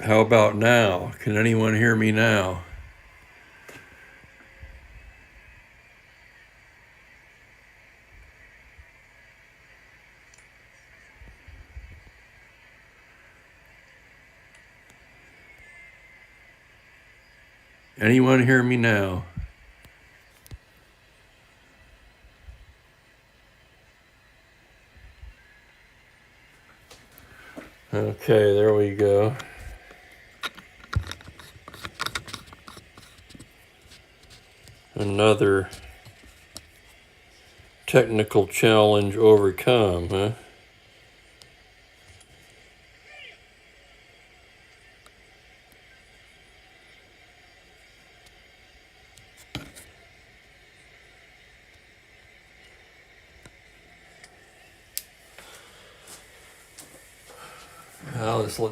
How about now? Can anyone hear me now? Anyone hear me now? Okay, there we go. Another technical challenge overcome, huh?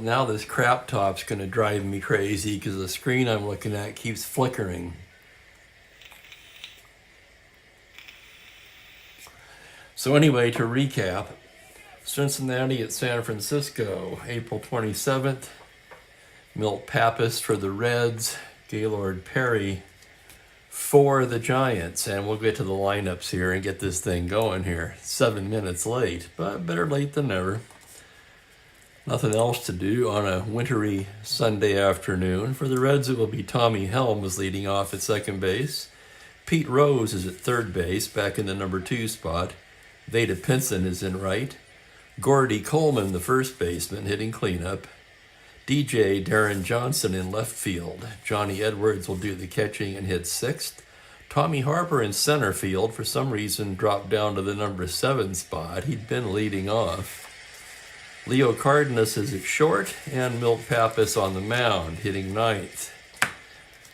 Now this crap top's going to drive me crazy because the screen I'm looking at keeps flickering. So anyway, to recap, Cincinnati at San Francisco, April 27th. Milt Pappas for the Reds, Gaylord Perry for the Giants. And we'll get to the lineups here and get this thing going here. 7 minutes late, but better late than never. Nothing else to do on a wintry Sunday afternoon. For the Reds, it will be Tommy Helms leading off at second base. Pete Rose is at third base, back in the number 2 spot. Vada Pinson is in right. Gordy Coleman, the first baseman, hitting cleanup. DJ Darren Johnson in left field. Johnny Edwards will do the catching and hit 6th. Tommy Harper in center field, for some reason, dropped down to the number 7 spot. He'd been leading off. Leo Cardenas is at short, and Milt Pappas on the mound, hitting 9th.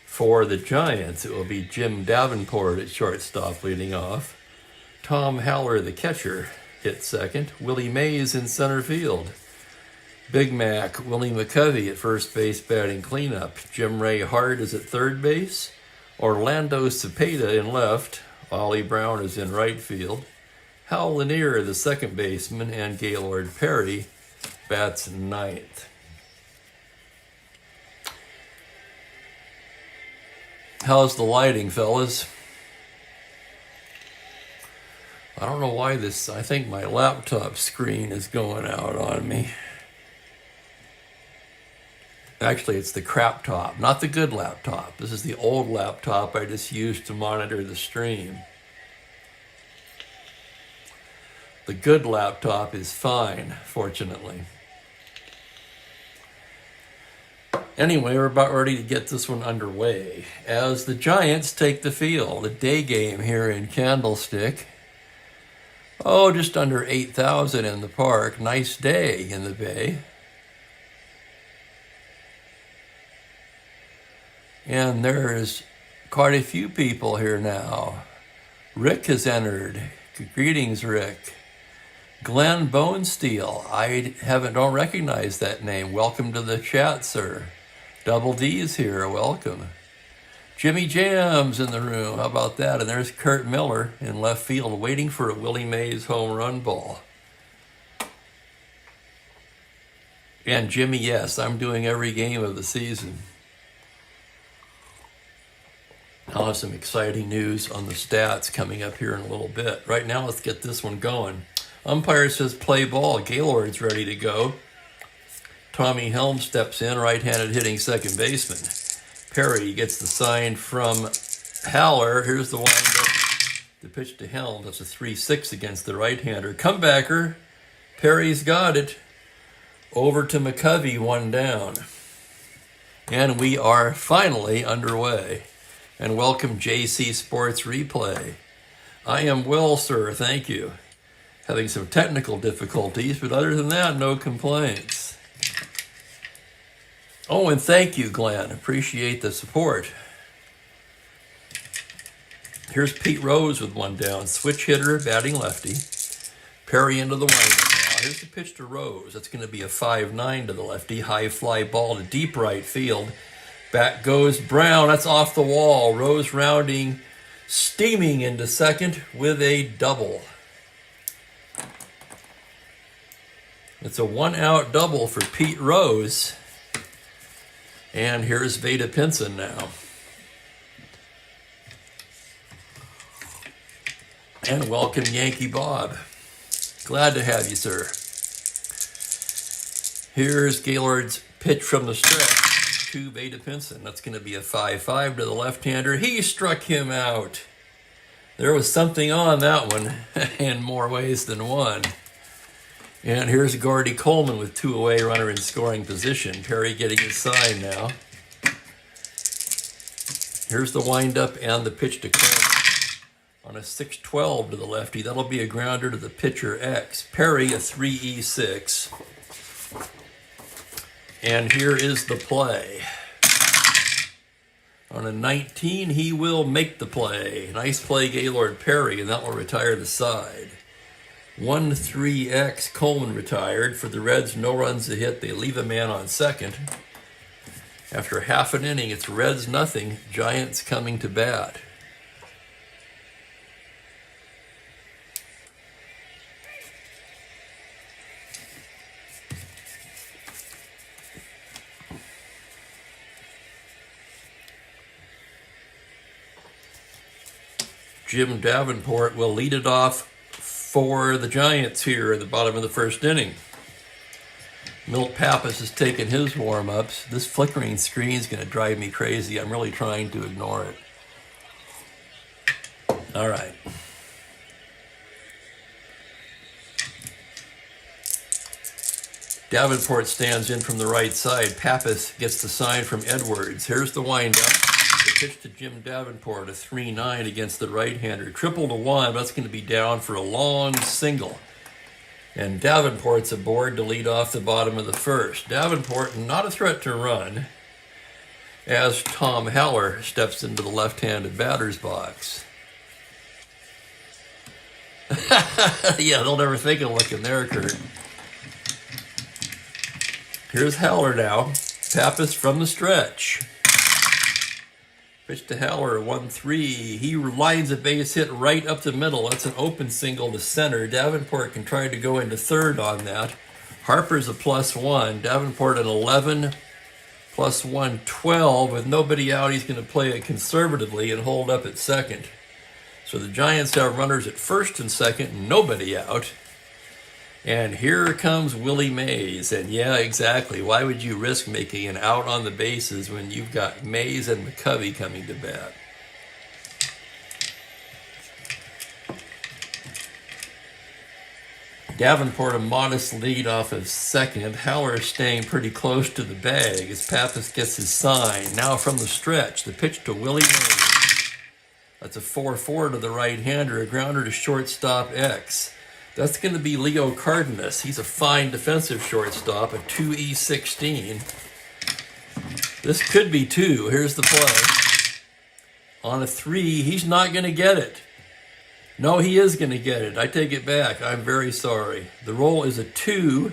For the Giants, it will be Jim Davenport at shortstop leading off. Tom Haller, the catcher, hit 2nd. Willie Mays in center field. Big Mac, Willie McCovey at first base batting cleanup. Jim Ray Hart is at third base. Orlando Cepeda in left. Ollie Brown is in right field. Hal Lanier, the second baseman, and Gaylord Perry bats 9th. How's the lighting, fellas? I don't know why I think my laptop screen is going out on me. Actually, it's the crap top, not the good laptop. This is the old laptop I just used to monitor the stream. The good laptop is fine, fortunately. Anyway, we're about ready to get this one underway. As the Giants take the field, a day game here in Candlestick. Oh, just under 8,000 in the park. Nice day in the Bay. And there's quite a few people here now. Rick has entered. Greetings, Rick. Glenn Bonesteel. I don't recognize that name. Welcome to the chat, sir. Double D's here. Welcome. Jimmy Jam's in the room. How about that? And there's Kurt Miller in left field waiting for a Willie Mays home run ball. And Jimmy, yes, I'm doing every game of the season. I'll have some exciting news on the stats coming up here in a little bit. Right now, let's get this one going. Umpire says play ball. Gaylord's ready to go. Tommy Helms steps in, right-handed hitting second baseman. Perry gets the sign from Haller. Here's the windup. The pitch to Helms. That's a 3-6 against the right-hander. Comebacker. Perry's got it. Over to McCovey, 1 down. And we are finally underway. And welcome JC Sports Replay. I am well, sir. Thank you. Having some technical difficulties, but other than that, no complaints. Oh, and thank you, Glenn. Appreciate the support. Here's Pete Rose with 1 down. Switch hitter, batting lefty. Perry into the windup now. Here's the pitch to Rose. That's going to be a 5-9 to the lefty. High fly ball to deep right field. Back goes Brown. That's off the wall. Rose rounding, steaming into second with a double. It's a 1-out double for Pete Rose. And here's Veda Pinson now. And welcome, Yankee Bob. Glad to have you, sir. Here's Gaylord's pitch from the stretch to Veda Pinson. That's going to be a 5-5 to the left-hander. He struck him out. There was something on that one in more ways than one. And here's Gordy Coleman with 2 away, runner in scoring position. Perry getting his sign now. Here's the windup and the pitch to Coleman on a 6-12 to the lefty. That'll be a grounder to the pitcher X. Perry a 3-6. And here is the play. On a 19, he will make the play. Nice play, Gaylord Perry, and that will retire the side. 1-3X, Coleman retired. For the Reds, no runs to hit. They leave a man on second. After half an inning, it's Reds nothing, Giants coming to bat. Jim Davenport will lead it off for the Giants here at the bottom of the first inning. Milt Pappas has taken his warm-ups. This flickering screen is going to drive me crazy. I'm really trying to ignore it. All right. Davenport stands in from the right side. Pappas gets the sign from Edwards. Here's the windup. The pitch to Jim Davenport, a 3-9 against the right-hander. 1-1, that's going to be down for a long single. And Davenport's aboard to lead off the bottom of the first. Davenport not a threat to run as Tom Haller steps into the left-handed batter's box. Yeah, they'll never think of looking there, Kurt. Here's Haller now. Pappas from the stretch. Pitch to Haller, 1-3. He lines a base hit right up the middle. That's an open single to center. Davenport can try to go into third on that. Harper's a +1. Davenport an 11, +1, 12. With nobody out, he's going to play it conservatively and hold up at second. So the Giants have runners at first and second, nobody out. And here comes Willie Mays. And yeah, exactly. Why would you risk making an out on the bases when you've got Mays and McCovey coming to bat? Davenport a modest lead off of second. Haller staying pretty close to the bag as Pappas gets his sign. Now from the stretch, the pitch to Willie Mays. That's a 4-4 to the right-hander, a grounder to shortstop X. That's going to be Leo Cardenas. He's a fine defensive shortstop, a 2-16. This could be 2. Here's the play. On a 3, he's not going to get it. No, he is going to get it. I take it back. I'm very sorry. The roll is a 2.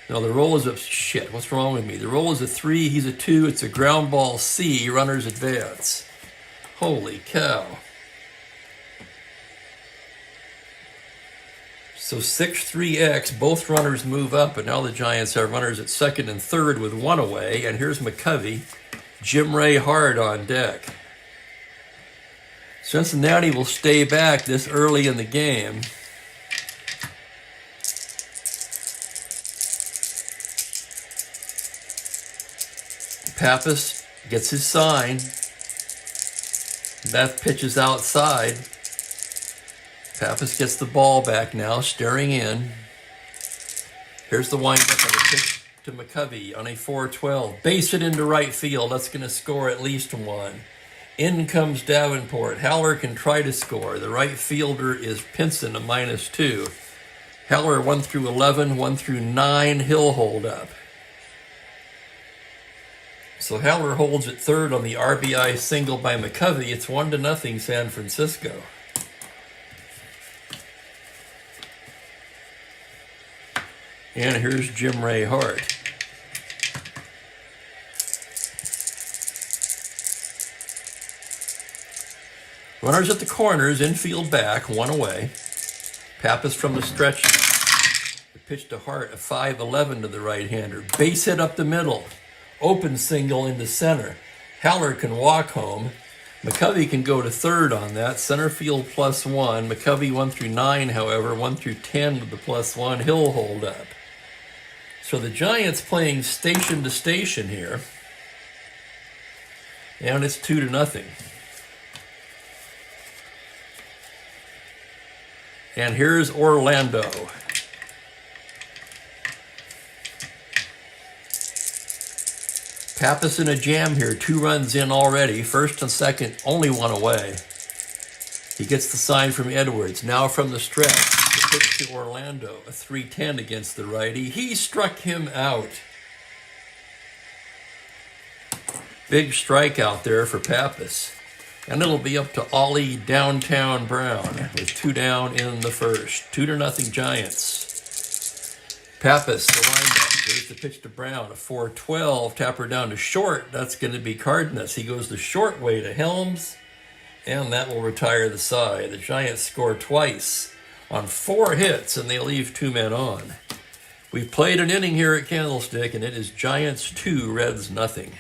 No, the roll is a... Shit, what's wrong with me? The roll is a 3. He's a 2. It's a ground ball C. Runners advance. Holy cow. So 6-3X, both runners move up, and now the Giants have runners at second and third with 1 away. And here's McCovey, Jim Ray Hard on deck. Cincinnati will stay back this early in the game. Pappas gets his sign. That pitch is outside. Pappas gets the ball back now, staring in. Here's the windup on the pitch to McCovey on a 4-12. Base it into right field. That's going to score at least 1. In comes Davenport. Haller can try to score. The right fielder is Pinson, a -2. Haller 1-11, 1-9. He'll hold up. So Haller holds at third on the RBI single by McCovey. It's 1-0 San Francisco. And here's Jim Ray Hart. Runners at the corners, infield back, 1 away. Pappas from the stretch. The Pitch to Hart, a 5-11 to the right-hander. Base hit up the middle. Open single into center. Haller can walk home. McCovey can go to third on that. Center field +1. McCovey 1 through 9, however, 1 through 10 with the +1. He'll hold up. So the Giants playing station to station here. And it's 2-0. And here's Orlando. Pappas in a jam here. 2 runs in already. First and second, only 1 away. He gets the sign from Edwards. Now from the stretch, the pitch to Orlando. A 3-10 against the righty. He struck him out. Big strikeout there for Pappas. And it'll be up to Ollie Downtown Brown with 2 down in the first. 2-0 Giants. Pappas, the windup. There's the pitch to Brown. A 4-12. Tapper down to short. That's going to be Cardenas. He goes the short way to Helms. And that will retire the side. The Giants score twice on 4 hits, and they leave 2 men on. We've played an inning here at Candlestick, and it is Giants 2, Reds nothing.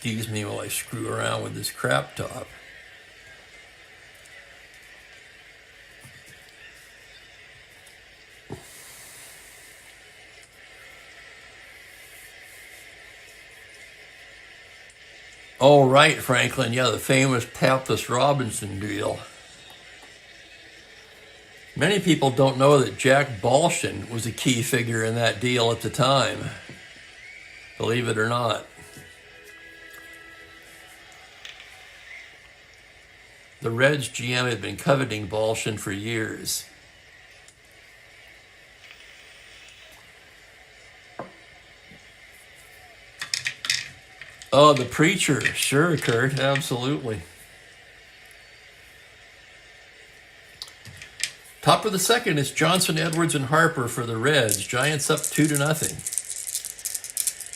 Excuse me while I screw around with this crap top. Oh, right, Franklin. Yeah, the famous Pappas Robinson deal. Many people don't know that Jack Balshin was a key figure in that deal at the time. Believe it or not. The Reds GM had been coveting Balshin for years. Oh, the preacher. Sure, Kurt. Absolutely. Top of the second is Johnson, Edwards, and Harper for the Reds. Giants up 2-0.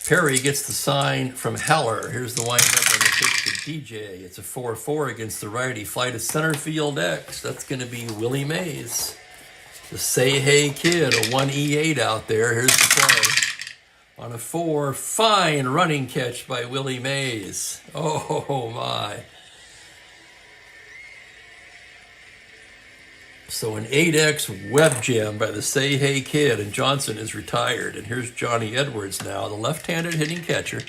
Perry gets the sign from Haller. Here's the windup on the pitch to DJ. It's a 4-4 against the righty. Fly to center field X. That's going to be Willie Mays. The Say Hey kid, a 1E8 out there. Here's the play. On a 4, fine running catch by Willie Mays. Oh, my. So an 8X web gem by the Say Hey kid, and Johnson is retired. And here's Johnny Edwards now, the left-handed hitting catcher.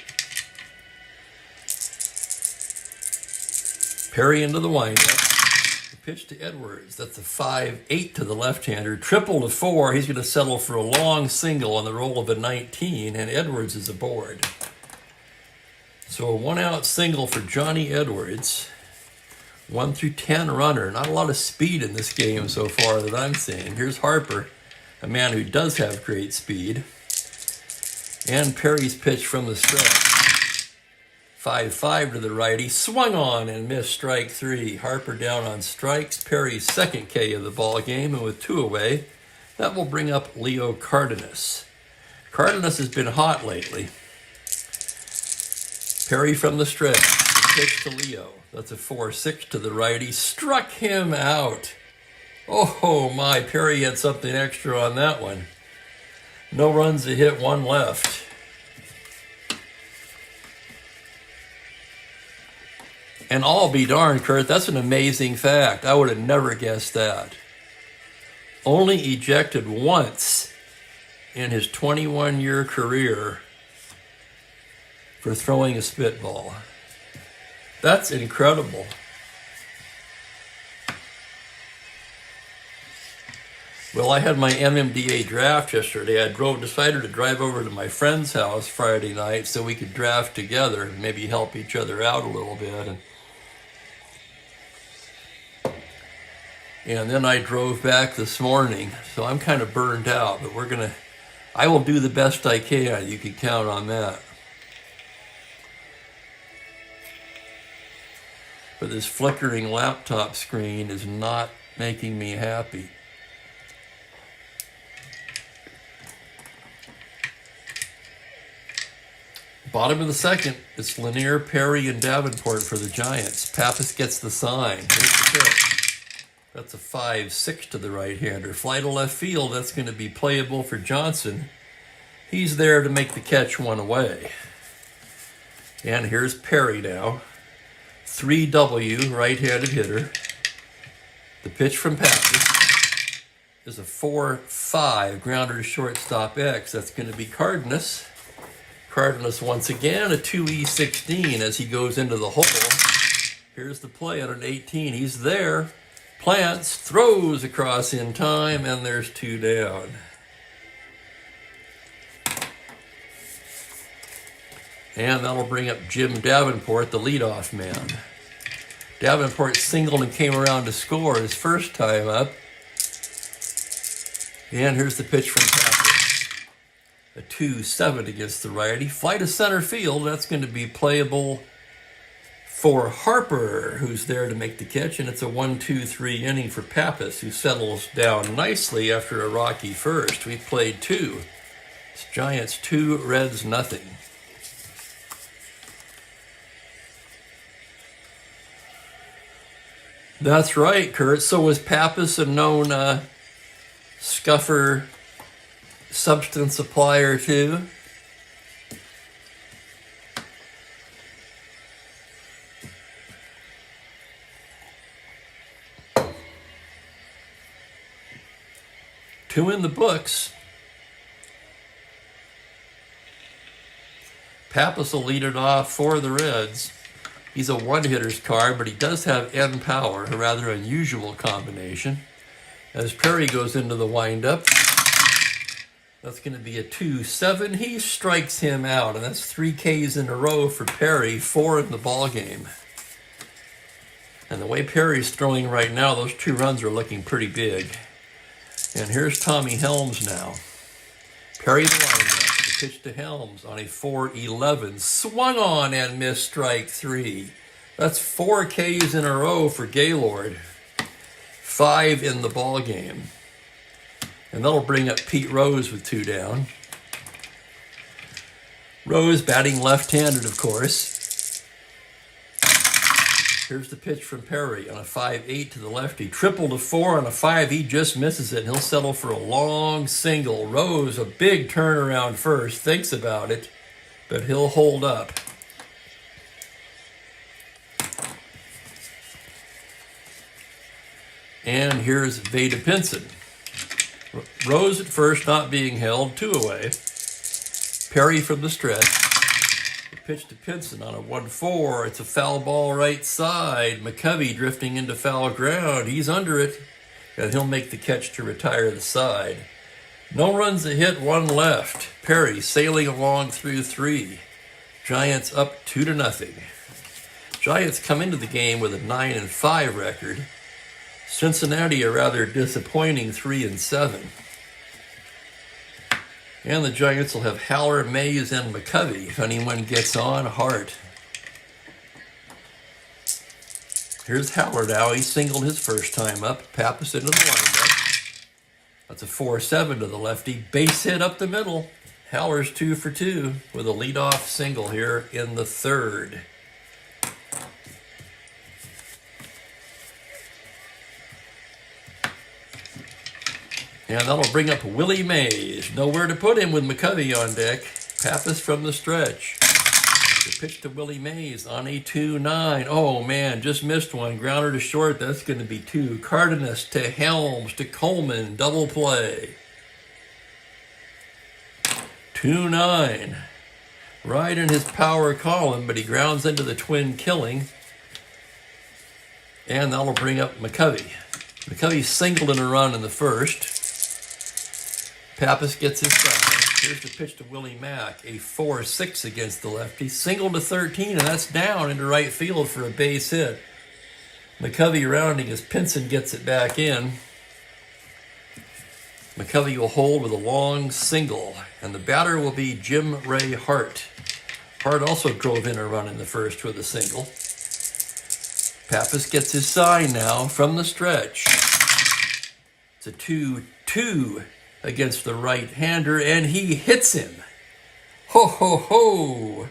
Perry into the windup. The pitch to Edwards. That's a 5-8 to the left-hander. Triple to 4. He's going to settle for a long single on the roll of a 19, and Edwards is aboard. So a 1-out single for Johnny Edwards. 1 through 10 runner. Not a lot of speed in this game so far that I'm seeing. Here's Harper, a man who does have great speed. And Perry's pitch from the stretch. 5-5 to the righty. Swung on and missed strike 3. Harper down on strikes. Perry's second K of the ball game, and with 2 away, that will bring up Leo Cardenas. Cardenas has been hot lately. Perry from the stretch. Pitch to Leo. That's a 4-6 to the righty. Struck him out. Oh, my. Perry had something extra on that one. No runs, a hit, 1 left. And I'll be darned, Kurt, that's an amazing fact. I would have never guessed that. Only ejected once in his 21-year career for throwing a spitball. That's incredible. Well, I had my MMDA draft yesterday. I decided to drive over to my friend's house Friday night so we could draft together and maybe help each other out a little bit. And then I drove back this morning, so I'm kind of burned out, but I will do the best I can. You can count on that. but this flickering laptop screen is not making me happy. Bottom of the second, it's Lanier, Perry, and Davenport for the Giants. Pappas gets the sign. Here's the pitch. That's a 5-6 to the right-hander. Fly to left field, that's going to be playable for Johnson. He's there to make the catch one away. And here's Perry now. 3W, right-handed hitter. The pitch from Pappas is a 4-5, grounder to shortstop X. That's going to be Cardenas. Cardenas once again, a 2E16 as he goes into the hole. Here's the play on an 18. He's there. Plants, throws across in time, and there's 2 down. And that'll bring up Jim Davenport, the leadoff man. Davenport singled and came around to score his first time up. And here's the pitch from Pappas. A 2-7 against the righty. Fly to center field. That's going to be playable for Harper, who's there to make the catch. And it's a 1-2-3 inning for Pappas, who settles down nicely after a rocky first. We played 2. It's Giants 2, Reds nothing. That's right, Kurt. So was Pappas a known scuffer substance supplier too? Two in the books. Pappas will lead it off for the Reds. He's a one-hitter's card, but he does have N power, a rather unusual combination. As Perry goes into the windup, that's going to be a 2-7. He strikes him out, and that's 3 Ks in a row for Perry, 4 in the ball game. And the way Perry's throwing right now, those 2 runs are looking pretty big. And here's Tommy Helms now. Perry the windup. The pitch to Helms on a 4-11. Swung on and missed strike 3. That's 4 Ks in a row for Gaylord. 5 in the ball game. And that'll bring up Pete Rose with 2 down. Rose batting left-handed, of course. Here's the pitch from Perry on a 5-8 to the lefty. Triple to 4 on a 5. He just misses it, and he'll settle for a long single. Rose, a big turnaround first, thinks about it, but he'll hold up. And here's Vada Pinson. Rose at first, not being held, 2 away. Perry from the stretch. The pitch to Pinson on a 1-4. It's a foul ball right side. McCovey drifting into foul ground. He's under it, and he'll make the catch to retire the side. No runs a hit, 1 left. Perry sailing along through 3. Giants up 2-0. Giants come into the game with a 9-5 record. Cincinnati a rather disappointing 3-7. And the Giants will have Haller, Mays, and McCovey if anyone gets on. Hart. Here's Haller now. He singled his first time up. Pappas into the windup. That's a 4-7 to the lefty. Base hit up the middle. Haller's 2 for 2 with a leadoff single here in the 3rd. And that'll bring up Willie Mays. Nowhere to put him with McCovey on deck. Pappas from the stretch. The pitch to Willie Mays on a 2-9. Oh, man, just missed one. Grounder to short. That's going to be 2. Cardenas to Helms to Coleman. Double play. 2-9. Right in his power column, but he grounds into the twin killing. And that'll bring up McCovey. McCovey singled in a run in the first. Pappas gets his side. Here's the pitch to Willie Mack, a 4-6 against the lefty. Single to 13, and that's down into right field for a base hit. McCovey rounding as Pinson gets it back in. McCovey will hold with a long single, and the batter will be Jim Ray Hart. Hart also drove in a run in the first with a single. Pappas gets his sign now from the stretch. It's a 2-2 against the right-hander, and he hits him. Ho, ho, ho.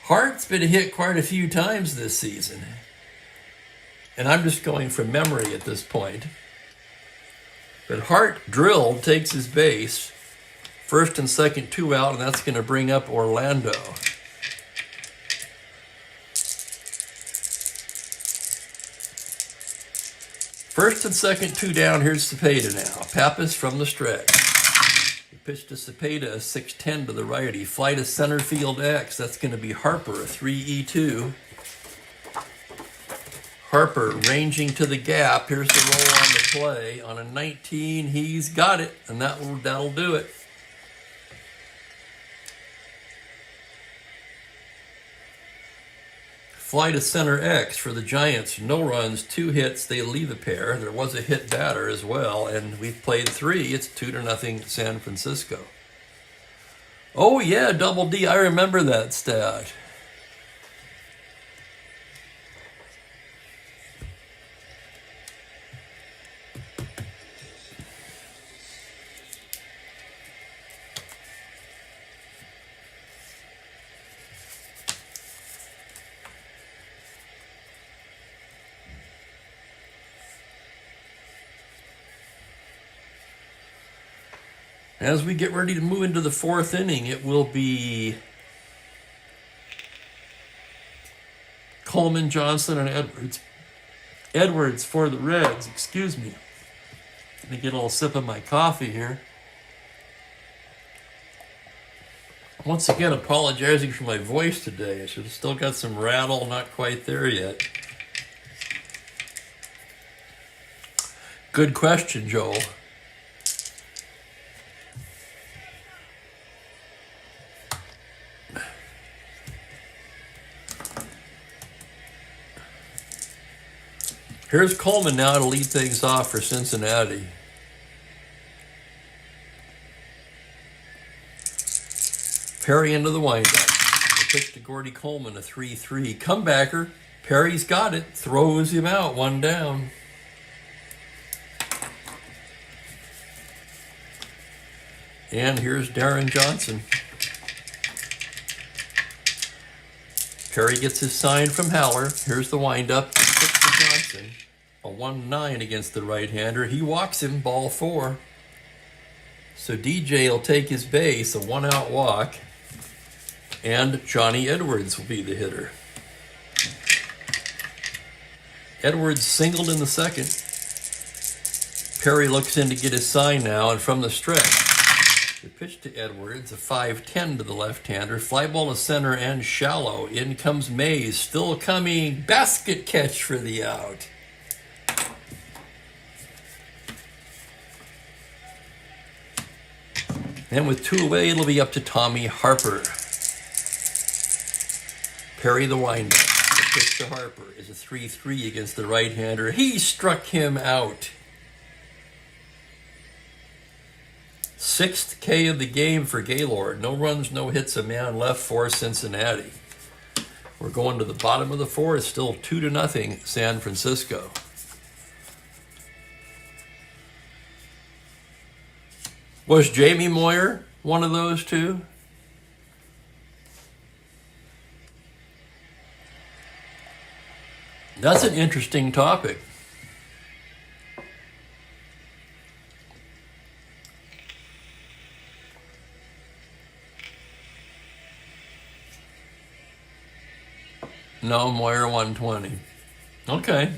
Hart's been hit quite a few times this season. And I'm just going from memory at this point. But Hart drilled, takes his base. First and second, 2 out, and that's going to bring up Orlando. First and second, 2 down. Here's Cepeda now. Pappas from the stretch. He pitched to Cepeda, a 6-10 to the righty. Fly to center field X. That's going to be Harper, a 3-2. Harper ranging to the gap. Here's the roll on the play. On a 19, he's got it, and that'll do it. Fly to center X for the Giants. No runs, 2 hits. They leave a pair. There was a hit batter as well, and we've played 3. It's 2-0 San Francisco. Oh yeah, double D. I remember that stat. As we get ready to move into the 4th inning, it will be Coleman, Johnson, and Edwards. Edwards for the Reds, excuse me. Let me get a little sip of my coffee here. Once again, apologizing for my voice today. I should have still got some rattle, not quite there yet. Good question, Joel. Here's Coleman now to lead things off for Cincinnati. Perry into the windup. The pitch to Gordy Coleman, a 3-3. Comebacker. Perry's got it. Throws him out. 1 down. And here's Darren Johnson. Perry gets his sign from Haller. Here's the windup. Johnson, a 1-9 against the right-hander. He walks him, ball 4. So DJ will take his base, a 1-out walk, and Johnny Edwards will be the hitter. Edwards singled in the second. Perry looks in to get his sign now, and from the stretch, the pitch to Edwards, a 5-10 to the left-hander. Fly ball to center and shallow. In comes Mays, still coming. Basket catch for the out. And with 2 away, it'll be up to Tommy Harper. Perry the windup. The pitch to Harper is a 3-3 against the right-hander. He struck him out. 6th K of the game for Gaylord. No runs, no hits, a man left for Cincinnati. We're going to the bottom of the 4th, still 2-0 San Francisco. Was Jamie Moyer one of those 2? That's an interesting topic. No, Moyer 120. Okay.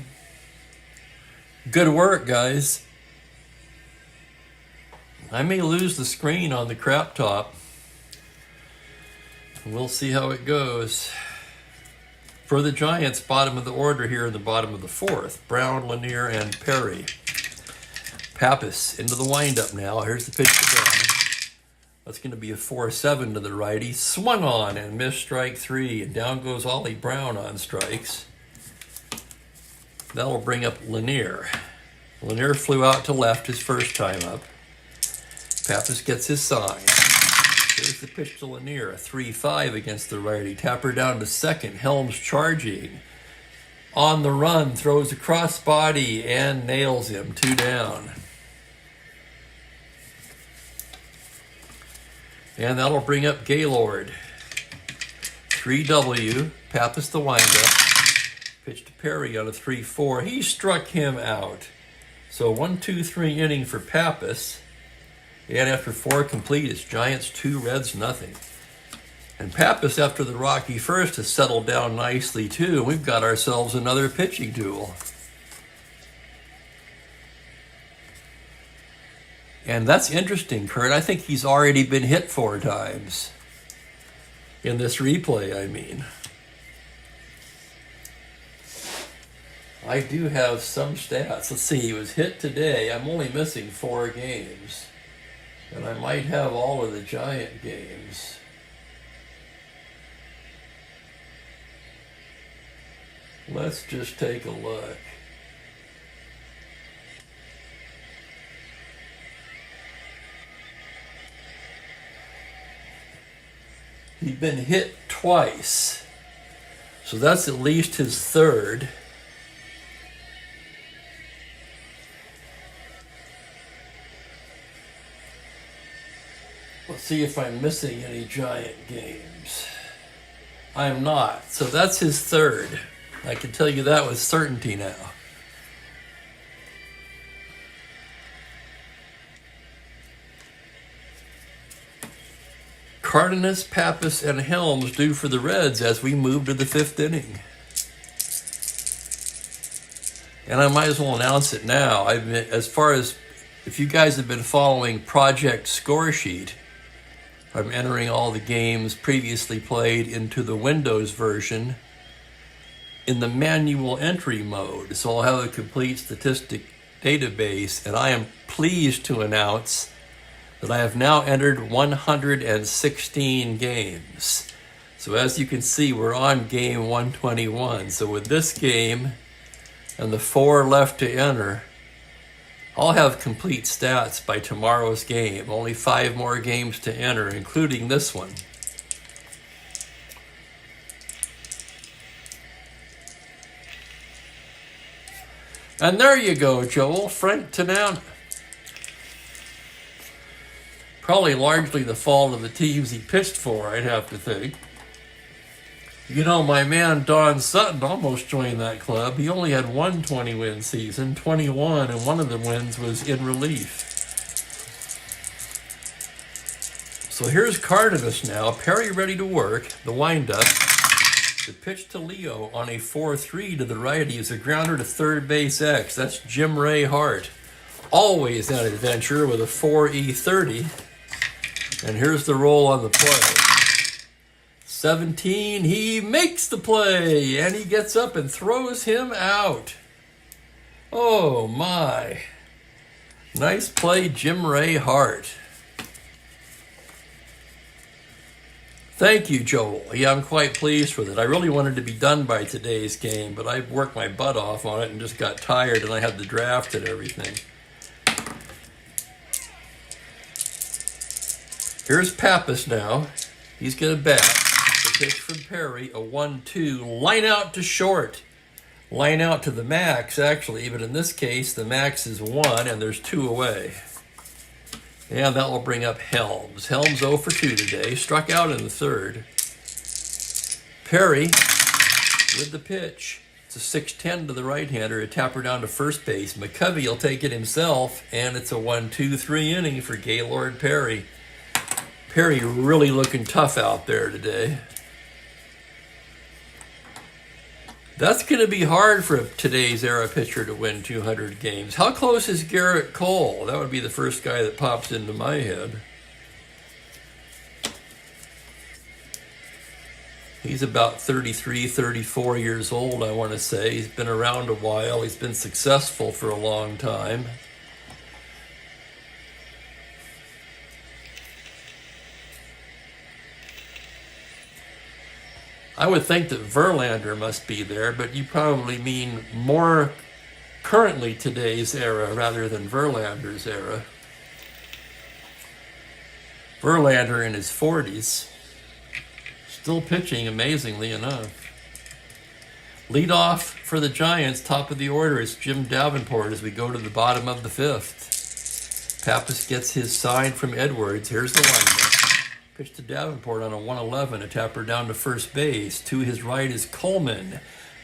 Good work, guys. I may lose the screen on the crap top. We'll see how it goes. For the Giants, bottom of the order here in the bottom of the 4th. Brown, Lanier, and Perry. Pappas into the windup now. Here's the pitch to Brown. That's going to be a 4-7 to the righty. Swung on and missed strike 3. And down goes Ollie Brown on strikes. That'll bring up Lanier. Lanier flew out to left his first time up. Pappas gets his sign. Here's the pitch to Lanier, a 3-5 against the righty. Tapper down to second. Helms charging. On the run, throws a crossbody and nails him. 2 down. And that'll bring up Gaylord. 3W, Pappas the windup. Pitch to Perry on a 3-4. He struck him out. So 1-2-3 inning for Pappas. And after 4 complete, it's Giants 2, Reds nothing. And Pappas, after the rocky first, has settled down nicely too. We've got ourselves another pitching duel. And that's interesting, Kurt. I think he's already been hit 4 times. In this replay, I mean. I do have some stats. Let's see, he was hit today. I'm only missing 4 games. And I might have all of the Giant games. Let's just take a look. He'd been hit twice. So that's at least his 3rd. Let's see if I'm missing any Giant games. I'm not. So that's his 3rd. I can tell you that with certainty now. Cardenas, Pappas, and Helms due for the Reds as we move to the 5th inning. And I might as well announce it now. As far as if you guys have been following Project Score Sheet, I'm entering all the games previously played into the Windows version in the manual entry mode. So I'll have a complete statistic database, and I am pleased to announce that I have now entered 116 games. So as you can see, we're on game 121. So with this game and the 4 left to enter, I'll have complete stats by tomorrow's game. Only 5 more games to enter, including this one. And there you go, Joel. Frank Tanana. Probably largely the fault of the teams he pitched for, I'd have to think. You know, my man Don Sutton almost joined that club. He only had 1 20-win season, 21, and one of the wins was in relief. So here's Cardenas now. Perry ready to work. The windup. The pitch to Leo on a 4-3 to the right. He is a grounder to third base X. That's Jim Ray Hart. Always an adventure with a 4E30. And here's the roll on the play. 17, he makes the play, and he gets up and throws him out. Oh my. Nice play, Jim Ray Hart. Thank you, Joel. Yeah, I'm quite pleased with it. I really wanted to be done by today's game, but I worked my butt off on it and just got tired, and I had the draft and everything. Here's Pappas now. He's going to bat. The pitch from Perry, a 1-2. Line out to short. Line out to the max, actually, but in this case, the max is 1, and there's 2 away. And that will bring up Helms. Helms 0 for 2 today. Struck out in the 3rd. Perry with the pitch. It's a 6-10 to the right-hander. A tapper down to first base. McCovey will take it himself, and it's a 1-2-3 inning for Gaylord Perry. Perry really looking tough out there today. That's going to be hard for today's era pitcher to win 200 games. How close is Garrett Cole? That would be the first guy that pops into my head. He's about 33, 34 years old, I want to say. He's been around a while. He's been successful for a long time. I would think that Verlander must be there, but you probably mean more currently today's era rather than Verlander's era. Verlander in his 40s, still pitching amazingly enough. Lead off for the Giants, top of the order, is Jim Davenport as we go to the bottom of the 5th. Pappas gets his sign from Edwards. Here's the windup. Pitch to Davenport on a 1-11, a tapper down to first base. To his right is Coleman.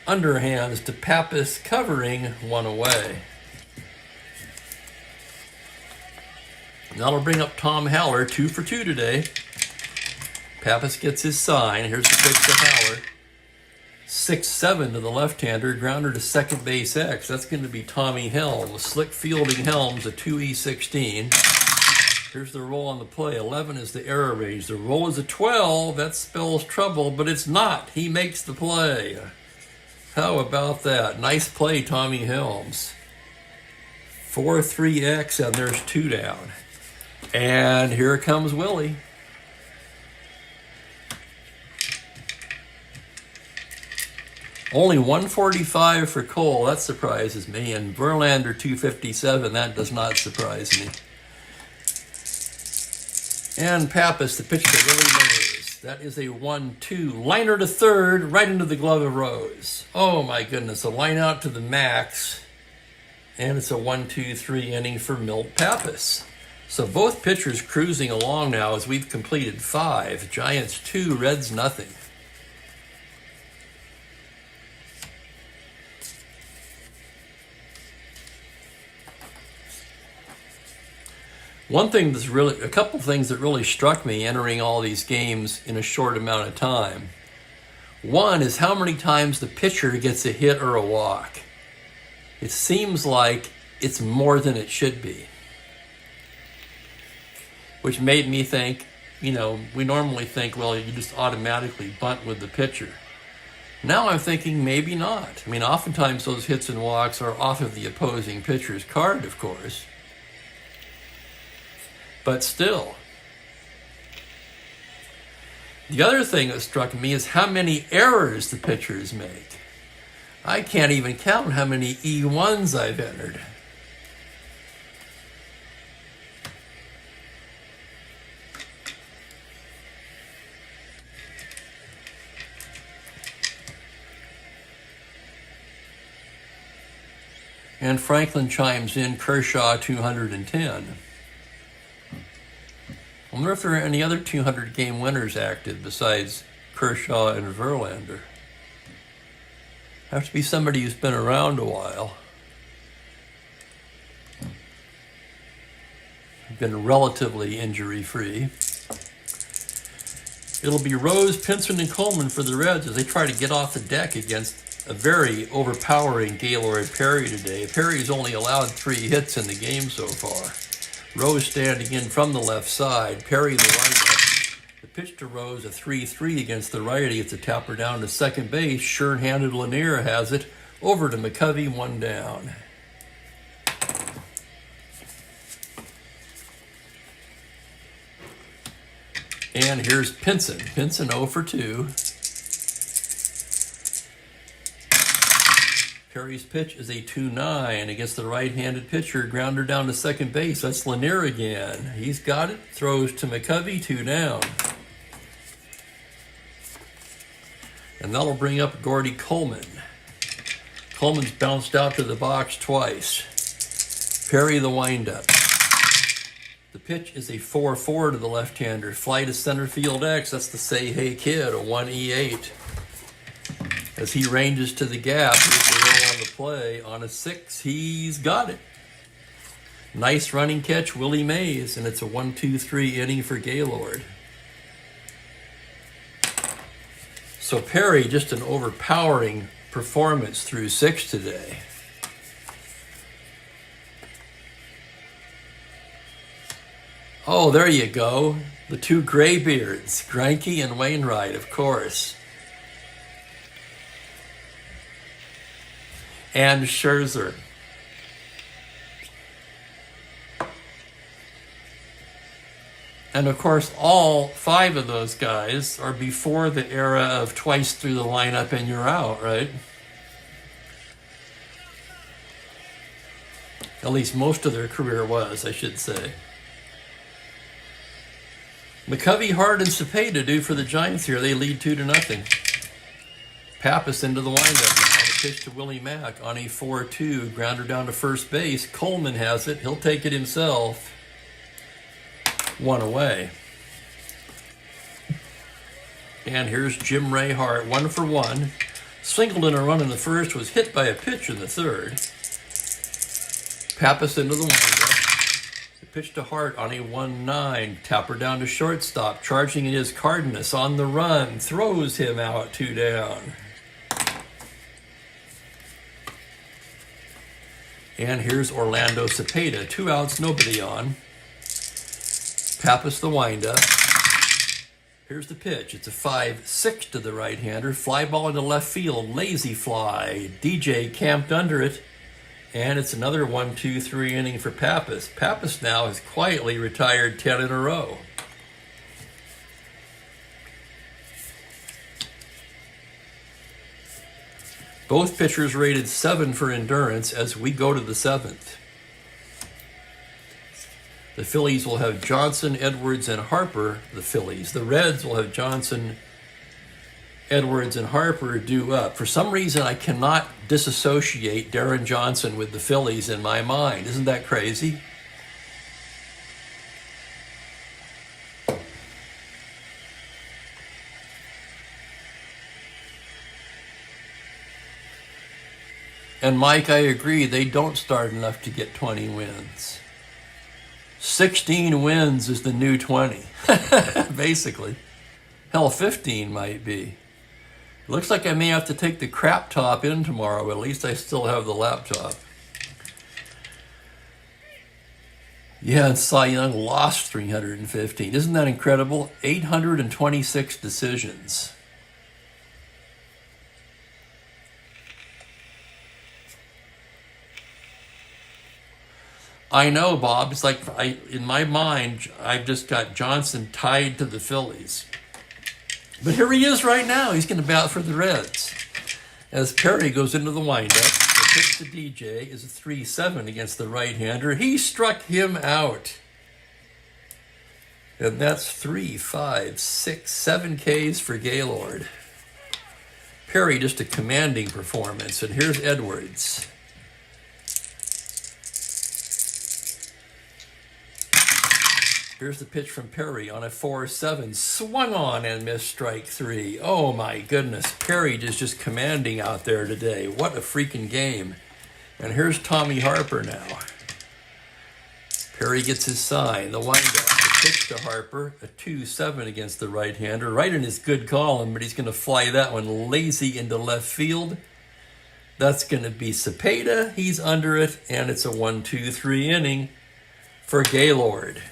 Underhands to Pappas, covering, one away. That'll bring up Tom Haller, 2 for 2 today. Pappas gets his sign. Here's the pitch to Haller. 6-7 to the left-hander, grounder to second base X. That's going to be Tommy Helms. Slick fielding Helms, a 2E16. Here's the roll on the play. 11 is the error range. The roll is a 12. That spells trouble, but it's not. He makes the play. How about that? Nice play, Tommy Helms. 4-3X, and there's 2 down. And here comes Willie. Only 145 for Cole. That surprises me. And Verlander 257. That does not surprise me. And Pappas, the pitch to Willie Mays. That is a 1-2. Liner to third, right into the glove of Rose. Oh my goodness. A line out to the max. And it's a 1-2-3 inning for Milt Pappas. So both pitchers cruising along now as we've completed 5. Giants 2, Reds nothing. A couple things that really struck me entering all these games in a short amount of time. One is how many times the pitcher gets a hit or a walk. It seems like it's more than it should be. Which made me think, we normally think, well, you just automatically bunt with the pitcher. Now I'm thinking maybe not. Oftentimes those hits and walks are off of the opposing pitcher's card, of course. But still. The other thing that struck me is how many errors the pitchers make. I can't even count how many E1s I've entered. And Franklin chimes in, Kershaw 210. I wonder if there are any other 200-game winners active besides Kershaw and Verlander. Has to be somebody who's been around a while. Been relatively injury-free. It'll be Rose, Pinson, and Coleman for the Reds as they try to get off the deck against a very overpowering Gaylord Perry today. Perry's only allowed 3 hits in the game so far. Rose standing in from the left side. Perry the windup. The pitch to Rose, a 3-3 against the righty. It's a tapper down to second base. Sure-handed Lanier has it. Over to McCovey, 1 down. And here's Pinson. Pinson 0 for 2. Perry's pitch is a 2-9 against the right-handed pitcher. Grounder down to second base. That's Lanier again. He's got it. Throws to McCovey, 2 down. And that'll bring up Gordy Coleman. Coleman's bounced out to the box twice. Perry the windup. The pitch is a 4-4 to the left-hander. Fly to center field X. That's the Say Hey Kid, a 1E8. As he ranges to the gap, here's the roll on the play. On a 6, he's got it. Nice running catch, Willie Mays, and it's a 1-2-3 inning for Gaylord. So Perry, just an overpowering performance through 6 today. Oh, there you go. The 2 graybeards, Greinke and Wainwright, of course. And Scherzer. And of course, all 5 of those guys are before the era of twice through the lineup and you're out, right? At least most of their career was, I should say. McCovey, Hart, and Cepeda do for the Giants here. They lead 2-0. Pappas into the windup now. The pitch to Willie Mack on a 4-2. Grounder down to first base. Coleman has it. He'll take it himself. 1 away. And here's Jim Ray Hart, 1 for 1. Singled in a run in the first, was hit by a pitch in the third. Pappas into the windup. The pitch to Hart on a 1-9. Tapper down to shortstop. Charging in is Cardenas on the run. Throws him out, 2 down. And here's Orlando Cepeda. 2 outs, nobody on. Pappas the windup. Here's the pitch. It's a 5-6 to the right-hander. Fly ball into left field. Lazy fly. DJ camped under it. And it's another 1-2-3 inning for Pappas. Pappas now has quietly retired 10 in a row. Both pitchers rated 7 for endurance as we go to the 7th. The Phillies will have Johnson, Edwards, and Harper. The Phillies. The Reds will have Johnson, Edwards, and Harper due up. For some reason, I cannot disassociate Darren Johnson with the Phillies in my mind. Isn't that crazy? And Mike, I agree, they don't start enough to get 20 wins. 16 wins is the new 20, basically. Hell, 15 might be. Looks like I may have to take the crap top in tomorrow, but at least I still have the laptop. Yeah, and Cy Young lost 315. Isn't that incredible? 826 decisions. I know, Bob. It's like, in my mind, I've just got Johnson tied to the Phillies. But here he is right now. He's going to bat for the Reds. As Perry goes into the windup, the pitch to DJ is a 3-7 against the right-hander. He struck him out. And that's 3, 5, 6, 7 Ks for Gaylord. Perry, just a commanding performance. And here's Edwards. Here's the pitch from Perry on a 4-7. Swung on and missed strike 3. Oh my goodness. Perry is just commanding out there today. What a freaking game. And here's Tommy Harper now. Perry gets his sign. The windup. The pitch to Harper. A 2-7 against the right-hander. Right in his good column, but he's going to fly that one lazy into left field. That's going to be Cepeda. He's under it. And it's a 1-2-3 inning for Gaylord.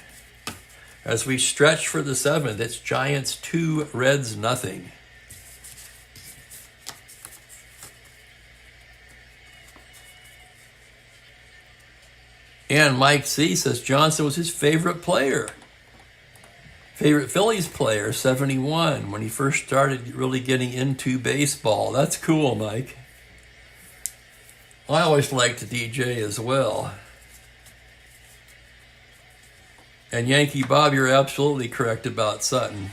As we stretch for the 7th, it's Giants 2, Reds nothing. And Mike C. says Johnson was his favorite player. Favorite Phillies player, 71, when he first started really getting into baseball. That's cool, Mike. I always liked DJ as well. And Yankee Bob, you're absolutely correct about Sutton.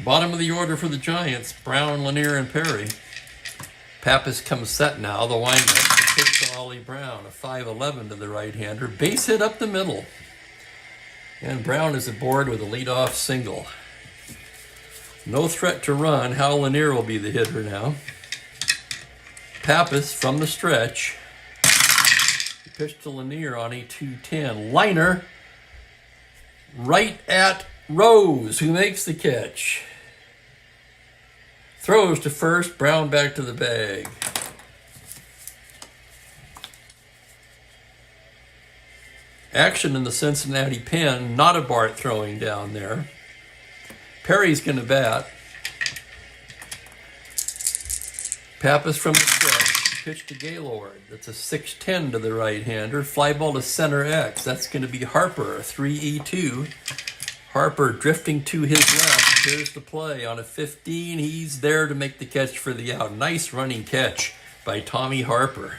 Bottom of the order for the Giants, Brown, Lanier, and Perry. Pappas comes set now, the windup. The pitch to Ollie Brown, a 5-11 to the right-hander. Base hit up the middle. And Brown is aboard with a leadoff single. No threat to run. Hal Lanier will be the hitter now. Pappas from the stretch. The pitch to Lanier on a 2-10. Liner right at Rose, who makes the catch. Throws to first. Brown back to the bag. Action in the Cincinnati pen. Not a Bart throwing down there. Perry's going to bat. Pappas from the stretch. Pitch to Gaylord. That's a 6-10 to the right-hander. Fly ball to center X. That's going to be Harper, a 3-2. Harper drifting to his left. Here's the play on a 15. He's there to make the catch for the out. Nice running catch by Tommy Harper.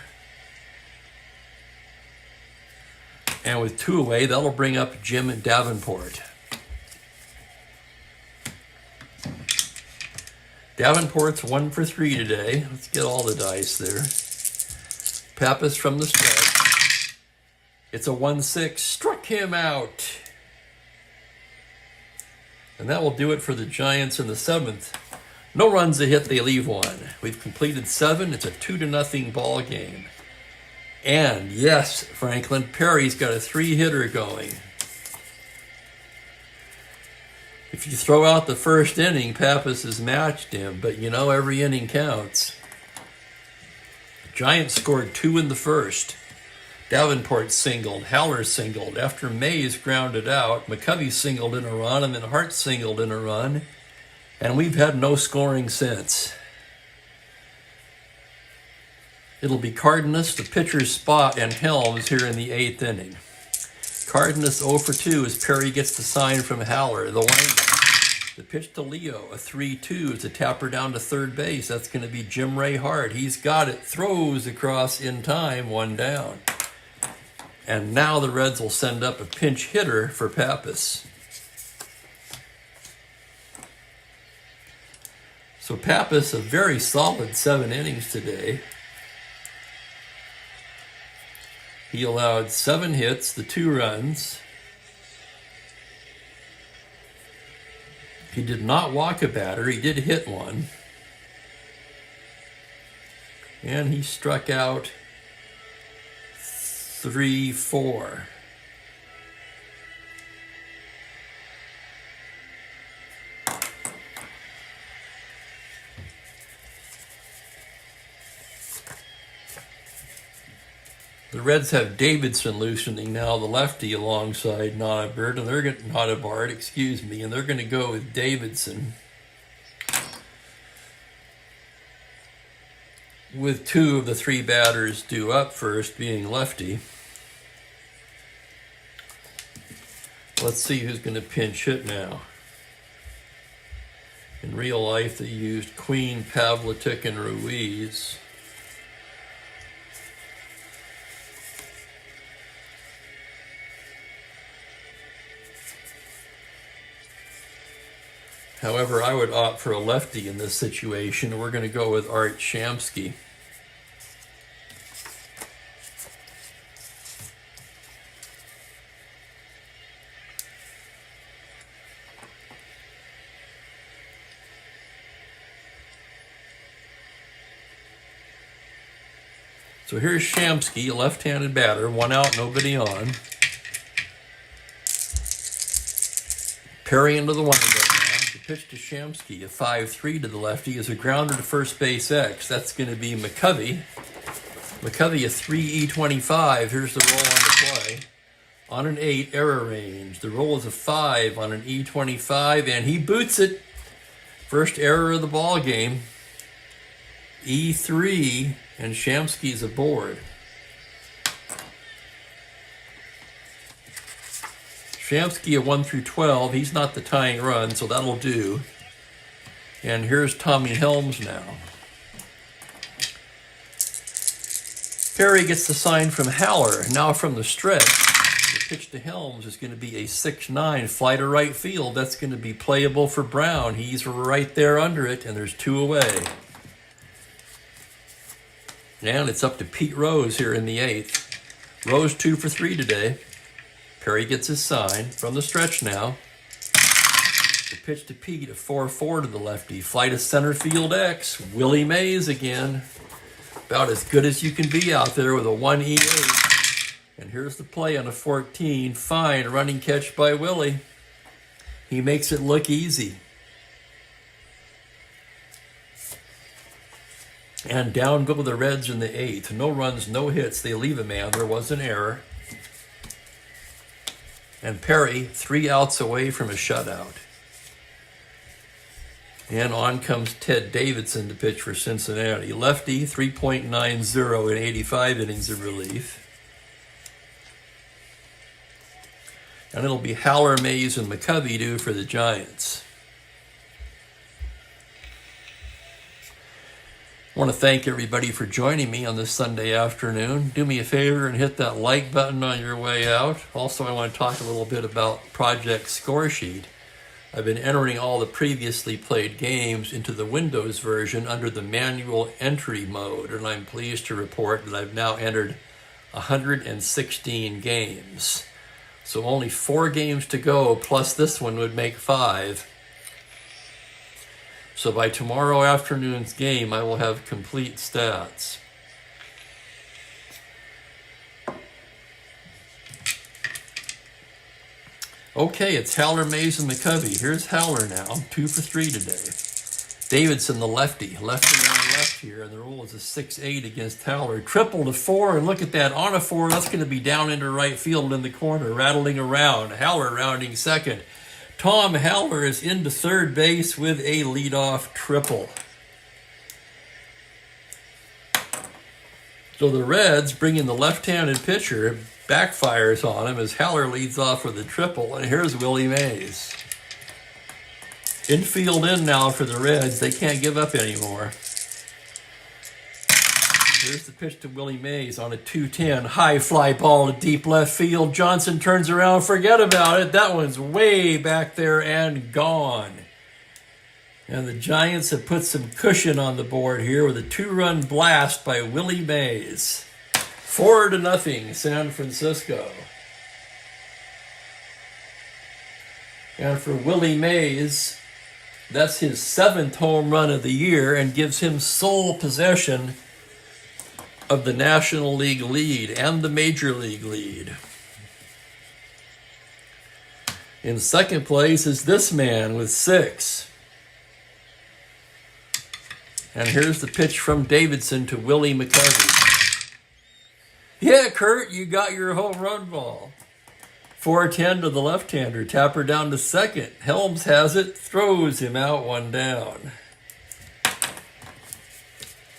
And with 2 away, that'll bring up Jim Davenport. Davenport's 1 for 3 today. Let's get all the dice there. Pappas from the stretch. It's a 1-6. Struck him out. And that will do it for the Giants in the 7th. No runs a hit, they leave 1. We've completed 7. It's a 2-0 ball game. And yes, Franklin, Perry's got a 3-hitter going. If you throw out the first inning, Pappas has matched him, but you know every inning counts. Giants scored 2 in the first. Davenport singled, Haller singled. After Mays grounded out, McCovey singled in a run, and then Hart singled in a run. And we've had no scoring since. It'll be Cardenas, the pitcher's spot, and Helms here in the 8th inning. Cardenas 0 for 2 as Perry gets the sign from Haller, the winder. The pitch to Leo, a 3-2. It's a tapper down to third base. That's going to be Jim Ray Hart. He's got it. Throws across in time, 1 down. And now the Reds will send up a pinch hitter for Pappas. So Pappas, a very solid 7 innings today. He allowed 7 hits, the 2 runs. He did not walk a batter. He did hit 1. And he struck out 3-4. The Reds have Davidson loosening now, the lefty alongside Notabard, and they're going Notabard, and they're going to go with Davidson, with 2 of the 3 batters due up first being lefty. Let's see who's going to pinch hit now. In real life, they used Queen, Pavlitic, and Ruiz. However, I would opt for a lefty in this situation. We're going to go with Art Shamsky. So here's Shamsky, a left-handed batter, 1 out, nobody on. Perry into the windup. Pitch to Shamsky, a 5-3 to the lefty, is a grounder to first base X. That's going to be McCovey. McCovey, a 3-E25. Here's the roll on the play. On an 8, error range. The roll is a 5 on an E25, and he boots it. First error of the ball game. E3, and Shamsky's aboard. Shamsky, a 1 through 12. He's not the tying run, so that'll do. And here's Tommy Helms now. Perry gets the sign from Haller. Now from the stretch, the pitch to Helms is going to be a 6-9 fly to right field. That's going to be playable for Brown. He's right there under it, and there's 2 away. And it's up to Pete Rose here in the 8th. Rose 2 for 3 today. Perry gets his sign from the stretch now. The pitch to Pete, a 4-4 to the lefty. Fly to center field X. Willie Mays again. About as good as you can be out there with a 1-E8. And here's the play on a 14. Fine running catch by Willie. He makes it look easy. And down go the Reds in the 8th. No runs, no hits. They leave a man. There was an error. And Perry, 3 outs away from a shutout. And on comes Ted Davidson to pitch for Cincinnati. Lefty, 3.90 in 85 innings of relief. And it'll be Haller, Mays, and McCovey due for the Giants. I want to thank everybody for joining me on this Sunday afternoon. Do me a favor and hit that like button on your way out. Also, I want to talk a little bit about Project Scoresheet. I've been entering all the previously played games into the Windows version under the manual entry mode, and I'm pleased to report that I've now entered 116 games. So only 4 games to go, plus this one would make 5. So by tomorrow afternoon's game, I will have complete stats. Okay, it's Haller, Mays, and McCovey. Here's Haller now, 2 for 3 today. Davidson, the lefty, left around left here, and the roll is a 6-8 against Haller. Triple to 4, and look at that, on a 4, that's going to be down into right field in the corner, rattling around. Haller rounding second. Tom Haller is into third base with a leadoff triple. So the Reds bring in the left-handed pitcher, backfires on him as Haller leads off with a triple, and here's Willie Mays. Infield in now for the Reds. They can't give up anymore. Here's the pitch to Willie Mays on a 2-10. High fly ball to deep left field. Johnson turns around. Forget about it. That one's way back there and gone. And the Giants have put some cushion on the board here with a 2-run blast by Willie Mays. 4-0, San Francisco. And for Willie Mays, that's his 7th home run of the year and gives him sole possession of the National League lead and the Major League lead. In second place is this man with 6. And here's the pitch from Davidson to Willie McCovey. Yeah, Kurt, you got your home run ball. 4-10 to the left-hander. Tapper down to second. Helms has it, throws him out, 1 down.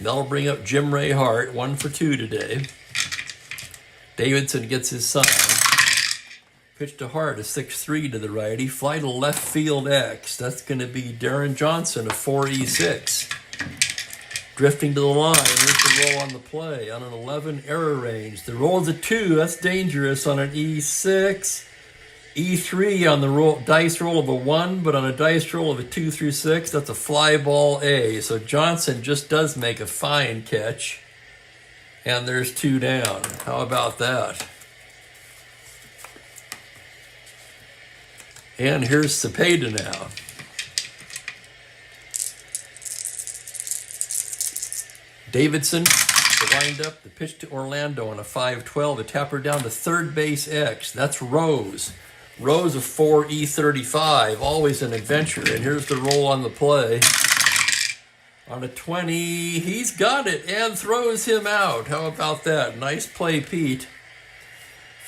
That'll bring up Jim Ray Hart, 1 for 2 today. Davidson gets his sign. Pitch to Hart, a 6-3 to the righty. Fly to left field X. That's going to be Darren Johnson, a 4-6. Drifting to the line. Here's the roll on the play on an 11 error range. The roll is a 2. That's dangerous on an E6. E3 on the roll, dice roll of a 1, but on a dice roll of a 2 through 6, that's a fly ball A. So Johnson just does make a fine catch. And there's 2 down. How about that? And here's Cepeda now. Davidson, the windup, the pitch to Orlando on a 5-12, a tapper down to third base X. That's Rose. Rose of 4E35, always an adventure. And here's the roll on the play. On a 20, he's got it and throws him out. How about that? Nice play, Pete.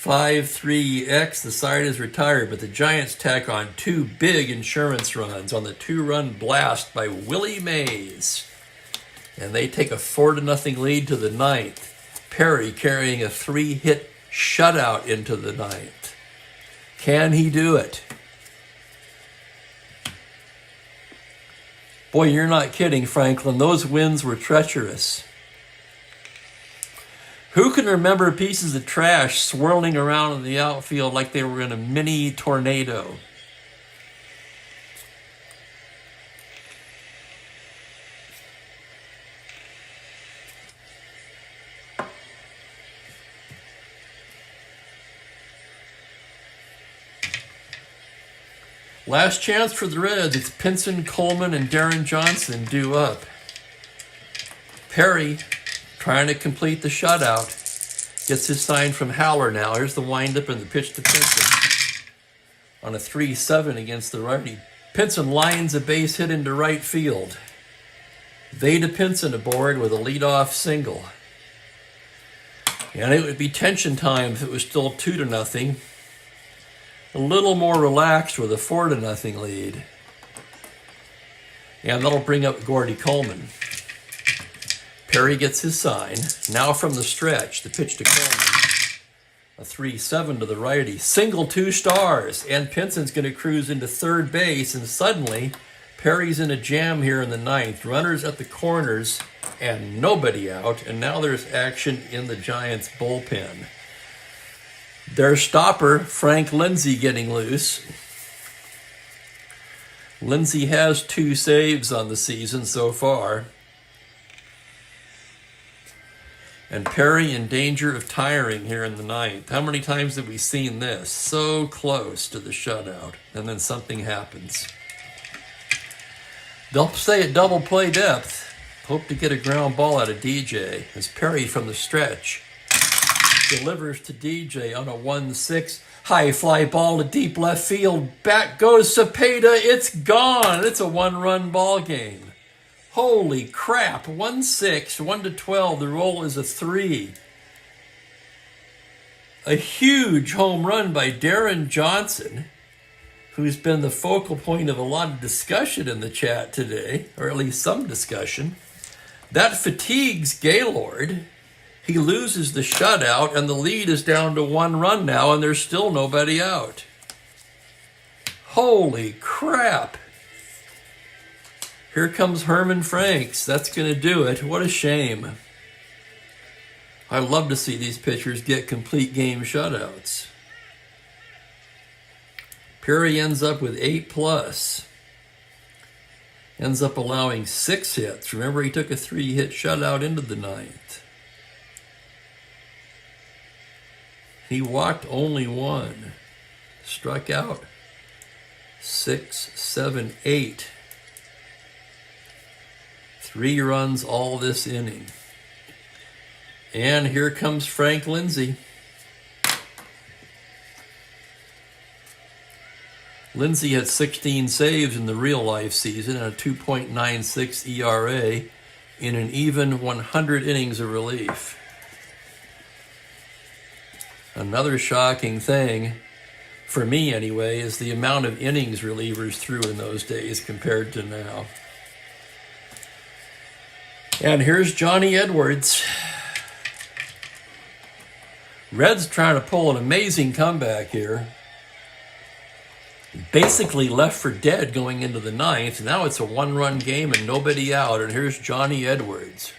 5-3X, the side is retired, but the Giants tack on 2 big insurance runs on the 2-run blast by Willie Mays. And they take a 4-0 lead to the 9th. Perry carrying a 3-hit shutout into the 9th. Can he do it? Boy, you're not kidding, Franklin. Those winds were treacherous. Who can remember pieces of trash swirling around in the outfield like they were in a mini tornado? Last chance for the Reds. It's Pinson, Coleman, and Darren Johnson due up. Perry, trying to complete the shutout, gets his sign from Haller now. Here's the windup and the pitch to Pinson. On a 3-7 against the righty. Pinson lines a base hit into right field. Vada Pinson aboard with a leadoff single. And it would be tension time if it was still 2-0. A little more relaxed with a 4-0 lead. And that'll bring up Gordy Coleman. Perry gets his sign. Now from the stretch, the pitch to Coleman. A 3-7 to the righty. Single 2 stars. And Pinson's going to cruise into third base. And suddenly, Perry's in a jam here in the ninth. Runners at the corners and nobody out. And now there's action in the Giants' bullpen. Their stopper, Frank Lindsay, getting loose. Lindsay has 2 saves on the season so far. And Perry in danger of tiring here in the ninth. How many times have we seen this? So close to the shutout, and then something happens. They'll stay at double play depth. Hope to get a ground ball out of DJ as Perry from the stretch delivers to DJ on a 1-6. High fly ball to deep left field. Back goes Cepeda. It's gone. It's a 1-run ball game. Holy crap. 1-6, 1-12. The roll is a 3. A huge home run by Darren Johnson, who's been the focal point of a lot of discussion in the chat today, or at least some discussion. That fatigues Gaylord. He loses the shutout, and the lead is down to 1 run now, and there's still nobody out. Holy crap. Here comes Herman Franks. That's going to do it. What a shame. I love to see these pitchers get complete game shutouts. Perry ends up with 8+. Ends up allowing 6 hits. Remember, he took a 3-hit shutout into the ninth. He walked only 1. Struck out 6, 7, 8. 3 runs all this inning. And here comes Frank Lindsay. Lindsay had 16 saves in the real-life season and a 2.96 ERA in an even 100 innings of relief. Another shocking thing, for me anyway, is the amount of innings relievers threw in those days compared to now. And here's Johnny Edwards. Reds trying to pull an amazing comeback here. Basically left for dead going into the ninth. Now it's a 1-run game and nobody out. And here's Johnny Edwards.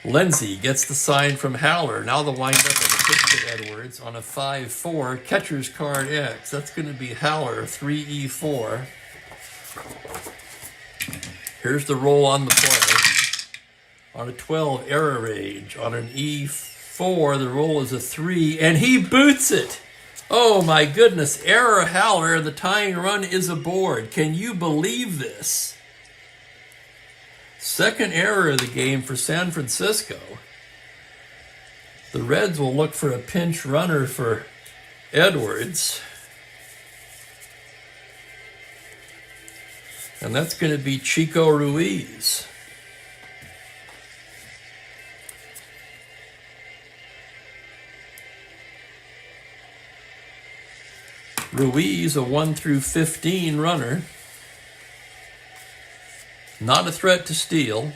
Lindsay gets the sign from Haller. Now the windup of the pitch to Edwards on a 5-4. Catcher's card X. That's going to be Haller, 3E4. Here's the roll on the play. On a 12, error rage. On an E4, the roll is a 3, and he boots it. Oh my goodness, error Haller, the tying run is aboard. Can you believe this? Second error of the game for San Francisco. The Reds will look for a pinch runner for Edwards. And that's going to be Chico Ruiz. Ruiz, a 1-15 runner. Not a threat to steal.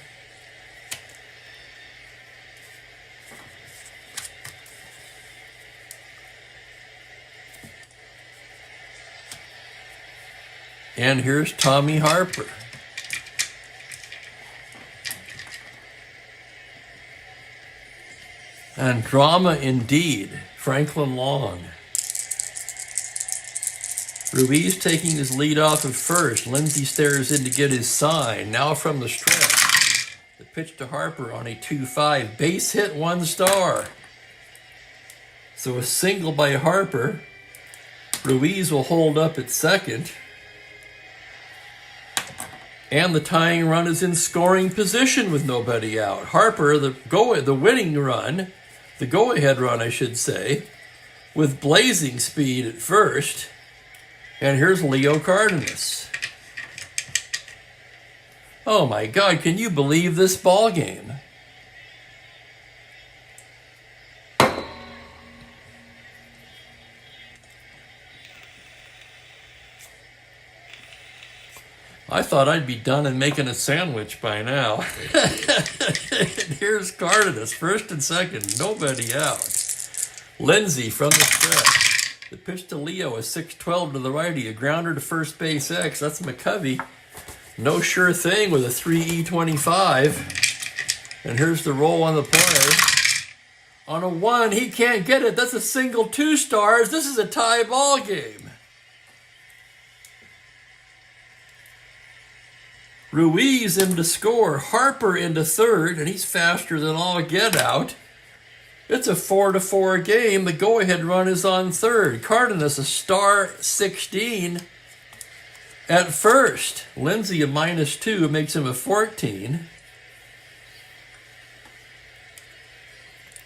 And here's Tommy Harper. And drama indeed. Franklin Long. Ruiz taking his lead off of first. Lindsay stares in to get his sign. Now from the stretch. The pitch to Harper on a 2-5. Base hit, 1 star. So a single by Harper. Ruiz will hold up at second. And the tying run is in scoring position with nobody out. Harper, the winning run, the go-ahead run, I should say, with blazing speed at first. And here's Leo Cardenas. Oh my God, can you believe this ball game? I thought I'd be done and making a sandwich by now. Here's Cardenas, first and second, nobody out. Lindsay from the stretch. The pitch to Leo is 6-12 to the righty. A grounder to first base X. That's McCovey. No sure thing with a 3E25. And here's the roll on the play. On a 1, he can't get it. That's a single 2 stars. This is a tie ball game. Ruiz in to score. Harper into third, and he's faster than all get out. It's a 4-4 game. The go-ahead run is on third. Cardenas a star 16 at first. Lindsay a -2 makes him a 14.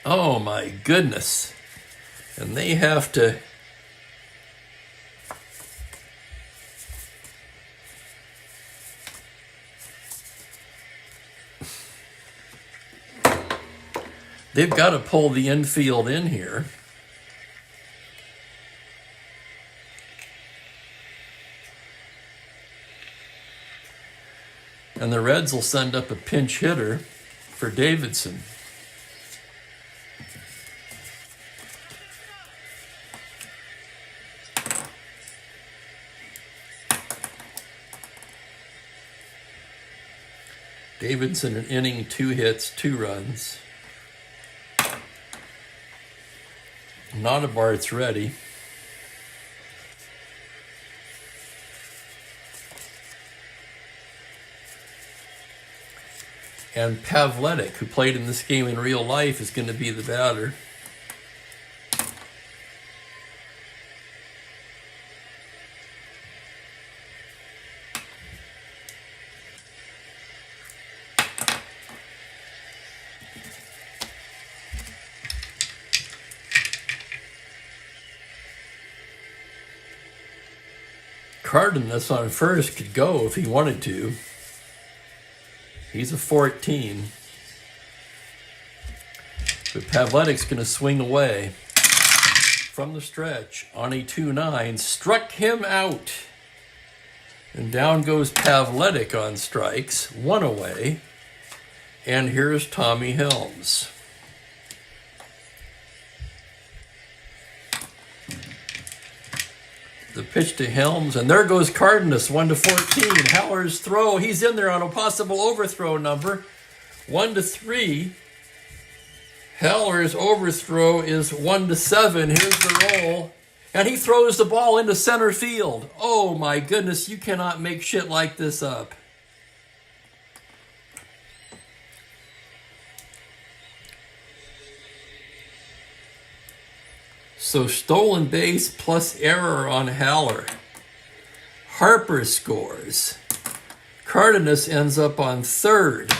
Oh my goodness. And they have to they've got to pull the infield in here. And the Reds will send up a pinch hitter for Davidson. Davidson an inning, 2 hits, 2 runs. Notabart's ready. And Pavletic, who played in this game in real life, is going to be the batter. Cardenas on first could go if he wanted to. He's a 14. But Pavletic's going to swing away from the stretch on a 2-9. Struck him out. And down goes Pavletic on strikes. 1 away. And here's Tommy Helms. The pitch to Helms, and there goes Cardenas, 1-14. Haller's throw, he's in there on a possible overthrow number. 1-3. Haller's overthrow is 1-7. Here's the roll. And he throws the ball into center field. Oh my goodness, you cannot make shit like this up. So stolen base plus error on Haller. Harper scores. Cardenas ends up on third.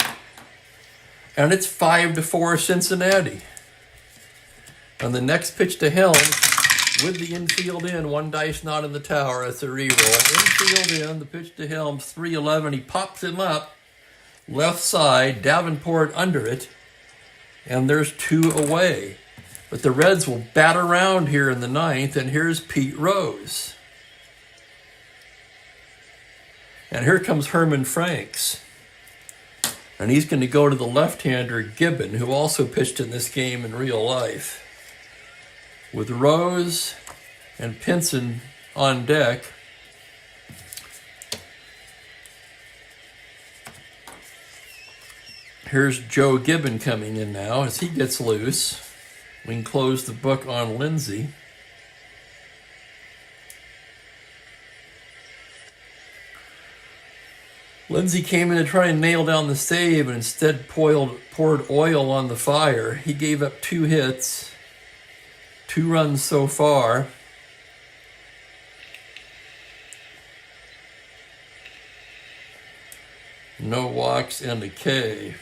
And it's 5-4 Cincinnati. And the next pitch to Helms with the infield in. 1 dice not in the tower. That's a reroll. Infield in. The pitch to Helms. 3-11. He pops him up. Left side. Davenport under it. And there's 2 away. But the Reds will bat around here in the 9th, and here's Pete Rose. And here comes Herman Franks. And he's going to go to the left-hander Gibbon, who also pitched in this game in real life. With Rose and Pinson on deck. Here's Joe Gibbon coming in now as he gets loose. We can close the book on Lindsay. Lindsay came in to try and nail down the save and instead poured oil on the fire. He gave up 2 hits, 2 runs so far. No walks and a K.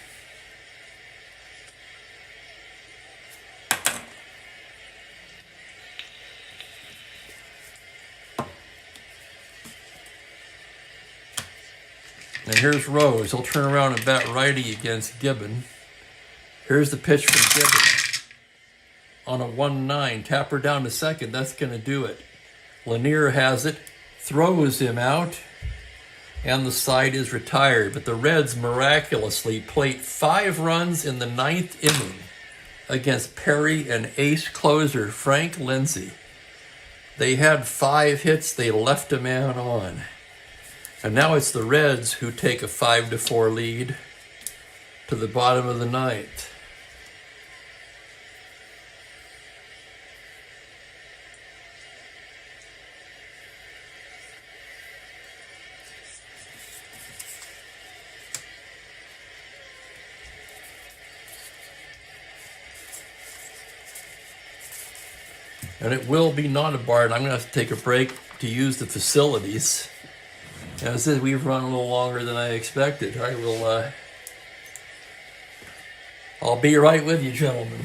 And here's Rose. He'll turn around and bat righty against Gibbon. Here's the pitch from Gibbon. On a 1-9. Tapper down to second. That's going to do it. Lanier has it. Throws him out. And the side is retired. But the Reds miraculously plate 5 runs in the 9th inning against Perry and ace closer Frank Lindsay. They had 5 hits. They left a man on. And now it's the Reds who take a 5-4 lead to the bottom of the ninth. And it will be not a bar. I'm going to have to take a break to use the facilities. As I said, we've run a little longer than I expected. I'll be right with you, gentlemen.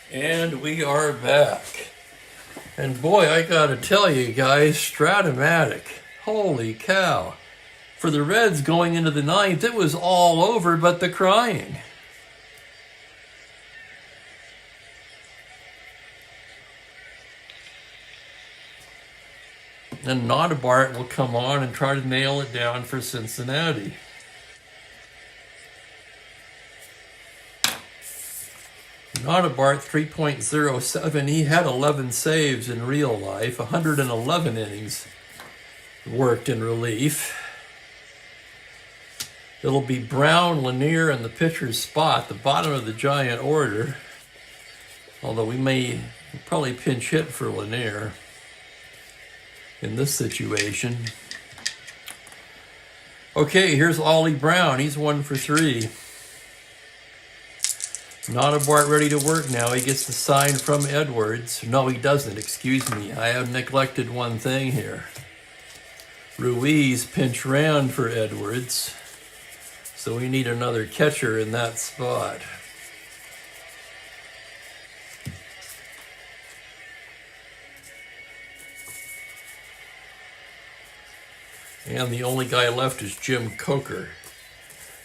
And we are back. And boy, I gotta tell you guys, Strat-O-Matic, holy cow. For the Reds going into the ninth, it was all over but the crying. And Not-A-Bart will come on and try to nail it down for Cincinnati. Not-A-Bart 3.07. He had 11 saves in real life, 111 innings worked in relief. It'll be Brown, Lanier in the pitcher's spot, the bottom of the giant order. Although we may probably pinch hit for Lanier in this situation. Okay, here's Ollie Brown. He's 1 for 3. Not-A-Bart ready to work now. He gets the sign from Edwards. No, he doesn't. Excuse me. I have neglected one thing here. Ruiz pinch ran for Edwards. So we need another catcher in that spot. And the only guy left is Jim Coker.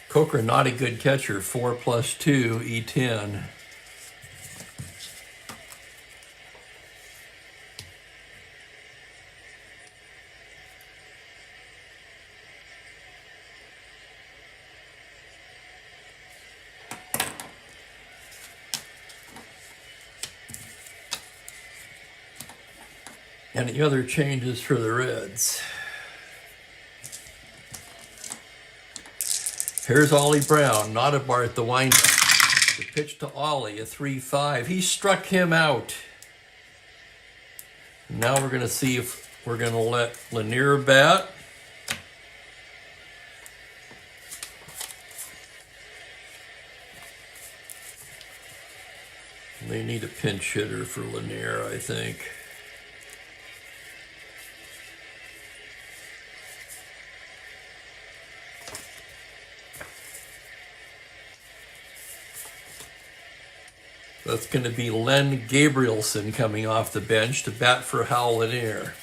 Coker, not a good catcher, 4+2, E10. Any other changes for the Reds? Here's Ollie Brown, Not-A-Bart the windup. The pitch to Ollie, a 3-5. He struck him out. Now we're going to see if we're going to let Lanier bat. They need a pinch hitter for Lanier, I think. That's going to be Len Gabrielson coming off the bench to bat for Hal Lanier.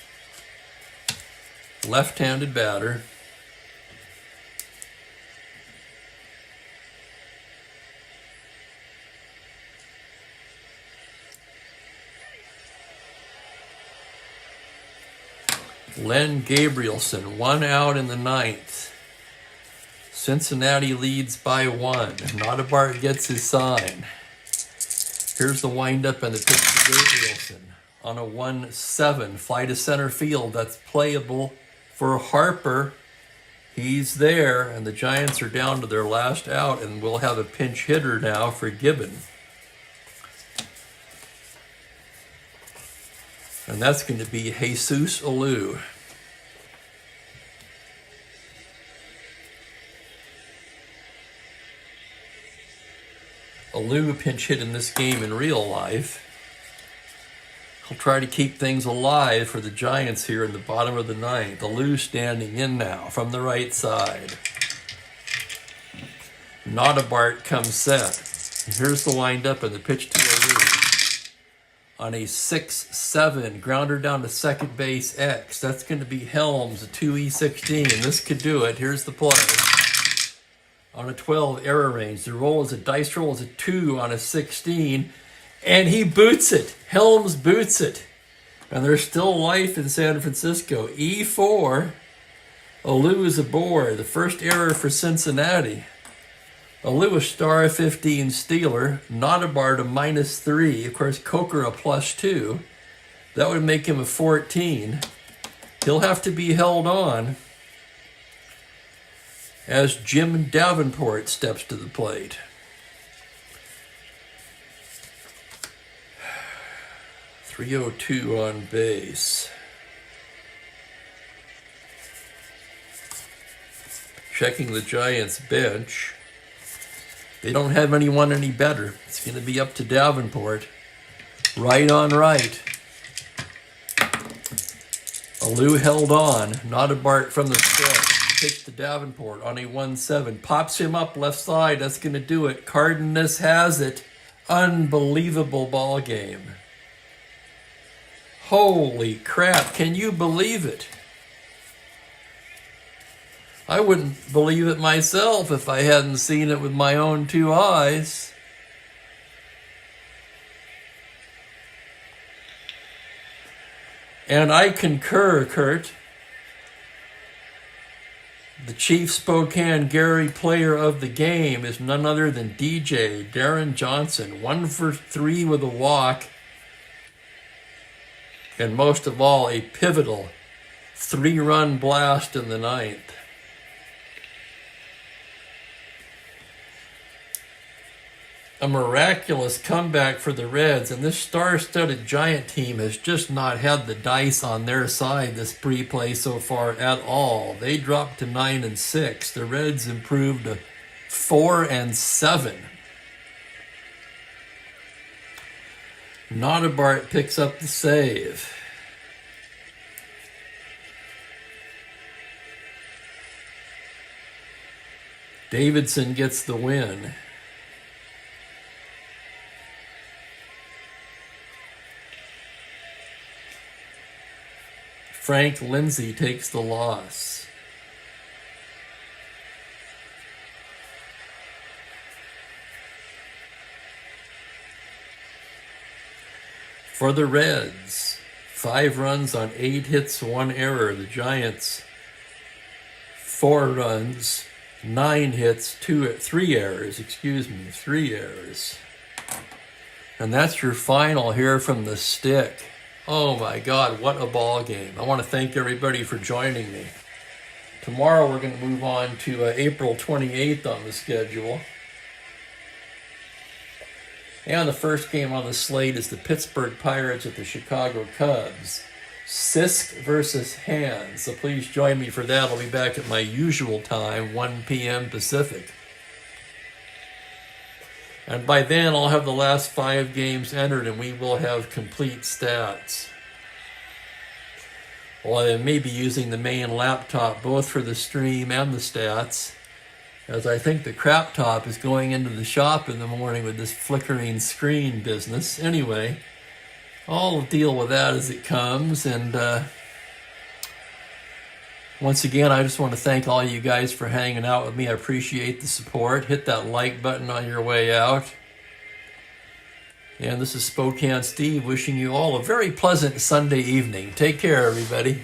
Left-handed batter. Len Gabrielson, 1 out in the ninth. Cincinnati leads by 1. Not-A-Bart gets his sign. Here's the windup and the pitch to Gabrielson on a 1-7. Fly to center field. That's playable for Harper. He's there, and the Giants are down to their last out, and we'll have a pinch hitter now for Gibbon. And that's going to be Jesus Alou. Alou pinch hit in this game in real life. He'll try to keep things alive for the Giants here in the bottom of the ninth. Alou standing in now from the right side. Notabart comes set. And here's the windup and the pitch to Alou. On a 6-7, grounder down to second base X. That's going to be Helms, a 2E16. This could do it. Here's the play. On a 12 error range. The roll is a dice roll is a 2 on a 16. And he boots it. Helms boots it. And there's still life in San Francisco. E4. Alou is aboard. The first error for Cincinnati. Alou a star 15 stealer. Notabart a -3. Of course, Coker a +2. That would make him a 14. He'll have to be held on as Jim Davenport steps to the plate. .302 on base. Checking the Giants bench. They don't have anyone any better. It's going to be up to Davenport. Right on right. Alou held on. Notabart from the stretch. Pitch to Davenport on a 1-7. Pops him up left side. That's going to do it. Cardenas has it. Unbelievable ball game. Holy crap, can you believe it? I wouldn't believe it myself if I hadn't seen it with my own 2 eyes. And I concur, Kurt. The Chief Spokane Gary player of the game is none other than DJ Darren Johnson. 1 for 3 with a walk. And most of all, a pivotal 3-run blast in the ninth. A miraculous comeback for the Reds, and this star-studded Giant team has just not had the dice on their side this pre-play so far at all. They dropped to 9-6. The Reds improved to 4-7. Notabart picks up the save. Davidson gets the win. Frank Lindsay takes the loss. For the Reds, 5 runs on 8 hits, 1 error. The Giants, 4 runs, 9 hits, 3 errors. 3 errors. And that's your final here from the stick. Oh my God, what a ball game. I want to thank everybody for joining me. Tomorrow we're going to move on to April 28th on the schedule. And the first game on the slate is the Pittsburgh Pirates at the Chicago Cubs. Sisk versus Hands. So please join me for that. I'll be back at my usual time, 1 p.m. Pacific. And by then, I'll have the last 5 games entered, and we will have complete stats. Well, I may be using the main laptop both for the stream and the stats, as I think the crap top is going into the shop in the morning with this flickering screen business. Anyway, I'll deal with that as it comes. And once again, I just want to thank all you guys for hanging out with me. I appreciate the support. Hit that like button on your way out. And this is Spokane Steve wishing you all a very pleasant Sunday evening. Take care, everybody.